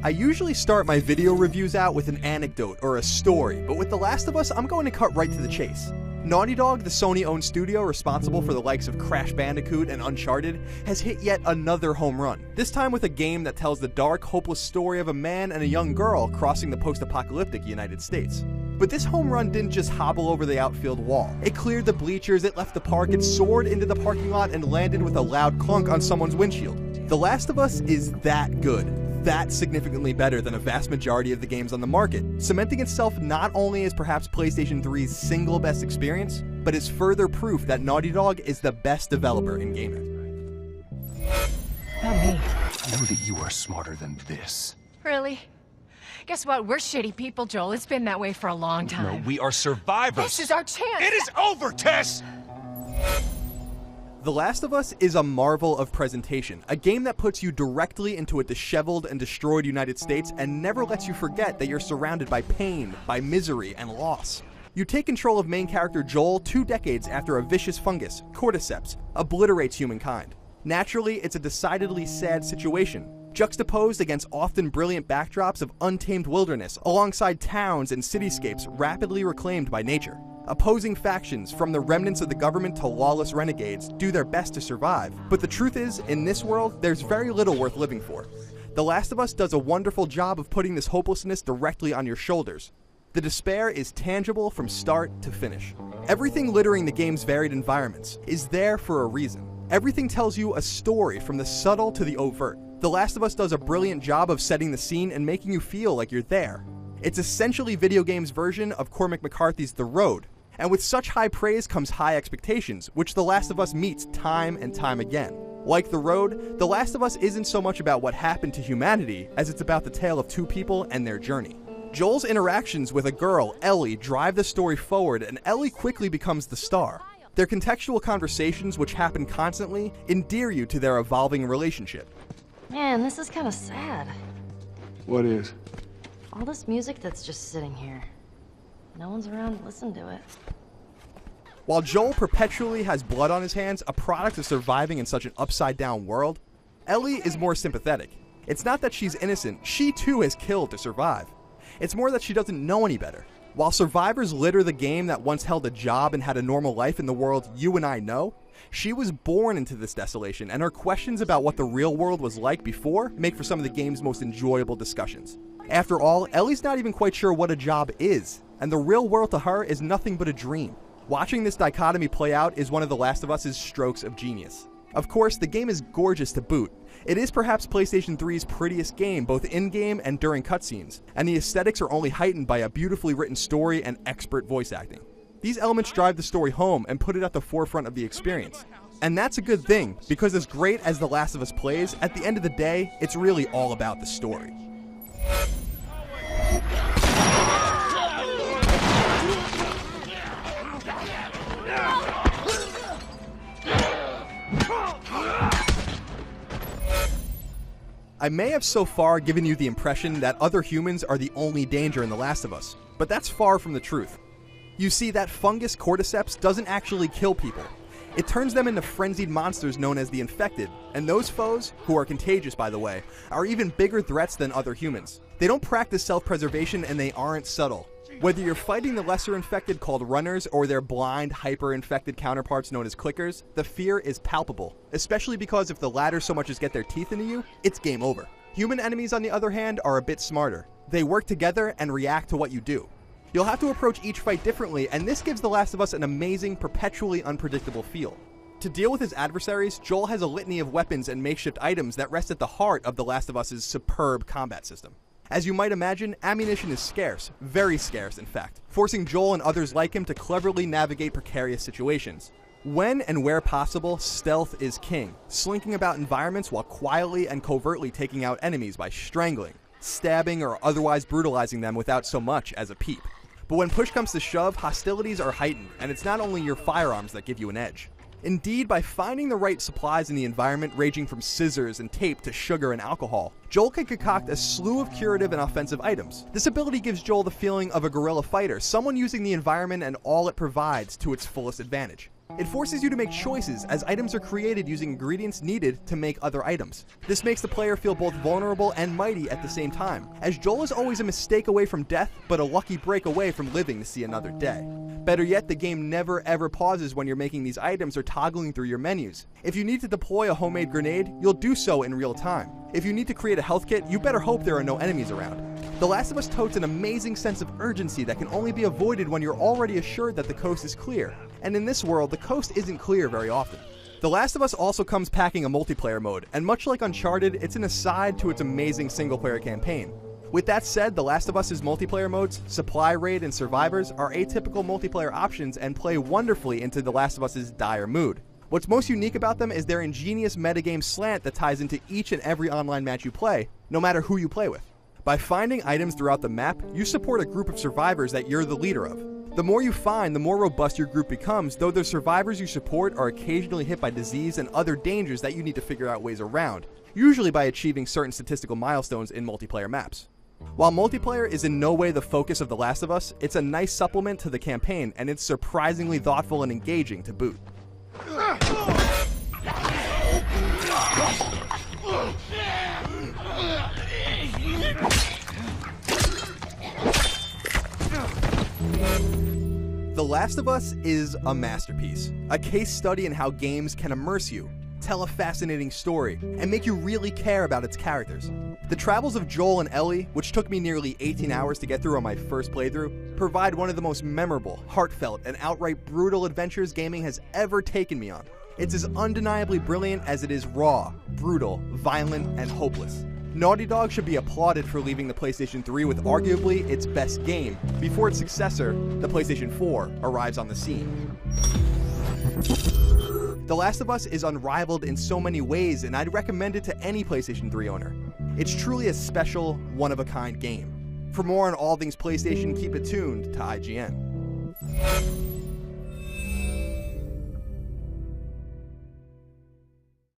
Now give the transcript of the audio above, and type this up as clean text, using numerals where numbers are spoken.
I usually start my video reviews out with an anecdote or a story, but with The Last of Us, I'm going to cut right to the chase. Naughty Dog, the Sony-owned studio responsible for the likes of Crash Bandicoot and Uncharted, has hit yet another home run, this time with a game that tells the dark, hopeless story of a man and a young girl crossing the post-apocalyptic United States. But this home run didn't just hobble over the outfield wall. It cleared the bleachers, it left the park, it soared into the parking lot and landed with a loud clunk on someone's windshield. The Last of Us is that good. That's significantly better than a vast majority of the games on the market, cementing itself not only as perhaps PlayStation 3's single best experience, but is further proof that Naughty Dog is the best developer in gaming. Not me. I know that you are smarter than this. Really? Guess what? We're shitty people, Joel. It's been that way for a long time. No, we are survivors. This is our chance. It is over, Tess! The Last of Us is a marvel of presentation, a game that puts you directly into a disheveled and destroyed United States and never lets you forget that you're surrounded by pain, by misery, and loss. You take control of main character Joel 2 decades after a vicious fungus, cordyceps, obliterates humankind. Naturally, it's a decidedly sad situation, juxtaposed against often brilliant backdrops of untamed wilderness alongside towns and cityscapes rapidly reclaimed by nature. Opposing factions, from the remnants of the government to lawless renegades, do their best to survive. But the truth is, in this world, there's very little worth living for. The Last of Us does a wonderful job of putting this hopelessness directly on your shoulders. The despair is tangible from start to finish. Everything littering the game's varied environments is there for a reason. Everything tells you a story from the subtle to the overt. The Last of Us does a brilliant job of setting the scene and making you feel like you're there. It's essentially video games' version of Cormac McCarthy's The Road. And with such high praise comes high expectations, which The Last of Us meets time and time again. Like The Road, The Last of Us isn't so much about what happened to humanity as it's about the tale of two people and their journey. Joel's interactions with a girl, Ellie, drive the story forward, and Ellie quickly becomes the star. Their contextual conversations, which happen constantly, endear you to their evolving relationship. Man, this is kind of sad. What is? All this music that's just sitting here. No one's around to listen to it. While Joel perpetually has blood on his hands, a product of surviving in such an upside-down world, Ellie is more sympathetic. It's not that she's innocent, she too has killed to survive. It's more that she doesn't know any better. While survivors litter the game that once held a job and had a normal life in the world you and I know, she was born into this desolation, and her questions about what the real world was like before make for some of the game's most enjoyable discussions. After all, Ellie's not even quite sure what a job is, and the real world to her is nothing but a dream. Watching this dichotomy play out is one of The Last of Us's strokes of genius. Of course, the game is gorgeous to boot. It is perhaps PlayStation 3's prettiest game, both in-game and during cutscenes, and the aesthetics are only heightened by a beautifully written story and expert voice acting. These elements drive the story home and put it at the forefront of the experience. And that's a good thing, because as great as The Last of Us plays, at the end of the day, it's really all about the story. I may have so far given you the impression that other humans are the only danger in The Last of Us, but that's far from the truth. You see, that fungus cordyceps doesn't actually kill people. It turns them into frenzied monsters known as the infected, and those foes, who are contagious by the way, are even bigger threats than other humans. They don't practice self-preservation and they aren't subtle. Whether you're fighting the lesser infected called runners or their blind, hyper-infected counterparts known as clickers, the fear is palpable, especially because if the latter so much as get their teeth into you, it's game over. Human enemies, on the other hand, are a bit smarter. They work together and react to what you do. You'll have to approach each fight differently, and this gives The Last of Us an amazing, perpetually unpredictable feel. To deal with his adversaries, Joel has a litany of weapons and makeshift items that rest at the heart of The Last of Us's superb combat system. As you might imagine, ammunition is scarce, very scarce in fact, forcing Joel and others like him to cleverly navigate precarious situations. When and where possible, stealth is king, slinking about environments while quietly and covertly taking out enemies by strangling, stabbing, or otherwise brutalizing them without so much as a peep. But when push comes to shove, hostilities are heightened, and it's not only your firearms that give you an edge. Indeed, by finding the right supplies in the environment ranging from scissors and tape to sugar and alcohol, Joel can concoct a slew of curative and offensive items. This ability gives Joel the feeling of a guerrilla fighter, someone using the environment and all it provides to its fullest advantage. It forces you to make choices, as items are created using ingredients needed to make other items. This makes the player feel both vulnerable and mighty at the same time, as Joel is always a mistake away from death, but a lucky break away from living to see another day. Better yet, the game never ever pauses when you're making these items or toggling through your menus. If you need to deploy a homemade grenade, you'll do so in real time. If you need to create a health kit, you better hope there are no enemies around. The Last of Us totes an amazing sense of urgency that can only be avoided when you're already assured that the coast is clear. And in this world, the coast isn't clear very often. The Last of Us also comes packing a multiplayer mode, and much like Uncharted, it's an aside to its amazing single-player campaign. With that said, The Last of Us's multiplayer modes, Supply Raid and Survivors, are atypical multiplayer options and play wonderfully into The Last of Us's dire mood. What's most unique about them is their ingenious metagame slant that ties into each and every online match you play, no matter who you play with. By finding items throughout the map, you support a group of survivors that you're the leader of. The more you find, the more robust your group becomes, though the survivors you support are occasionally hit by disease and other dangers that you need to figure out ways around, usually by achieving certain statistical milestones in multiplayer maps. While multiplayer is in no way the focus of The Last of Us, it's a nice supplement to the campaign, and it's surprisingly thoughtful and engaging to boot. The Last of Us is a masterpiece, a case study in how games can immerse you, tell a fascinating story, and make you really care about its characters. The travels of Joel and Ellie, which took me nearly 18 hours to get through on my first playthrough, provide one of the most memorable, heartfelt, and outright brutal adventures gaming has ever taken me on. It's as undeniably brilliant as it is raw, brutal, violent, and hopeless. Naughty Dog should be applauded for leaving the PlayStation 3 with arguably its best game, before its successor, the PlayStation 4, arrives on the scene. The Last of Us is unrivaled in so many ways, and I'd recommend it to any PlayStation 3 owner. It's truly a special, one-of-a-kind game. For more on all things PlayStation, keep it tuned to IGN.